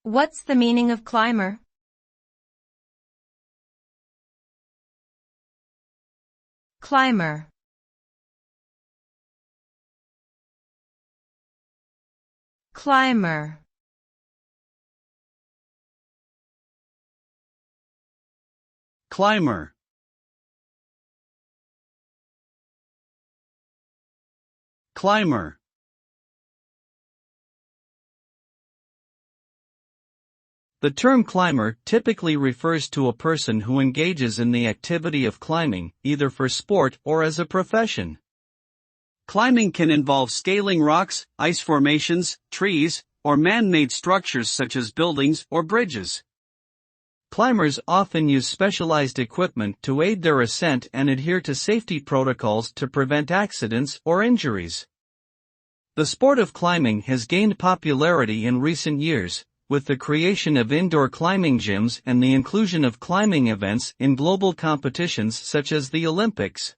What's the meaning of climber? Climber. Climber. Climber. Climber. The term climber typically refers to a person who engages in the activity of climbing, either for sport or as a profession. Climbing can involve scaling rocks, ice formations, trees, or man-made structures such as buildings or bridges. Climbers often use specialized equipment to aid their ascent and adhere to safety protocols to prevent accidents or injuries. The sport of climbing has gained popularity in recent years, with the creation of indoor climbing gyms and the inclusion of climbing events in global competitions such as the Olympics.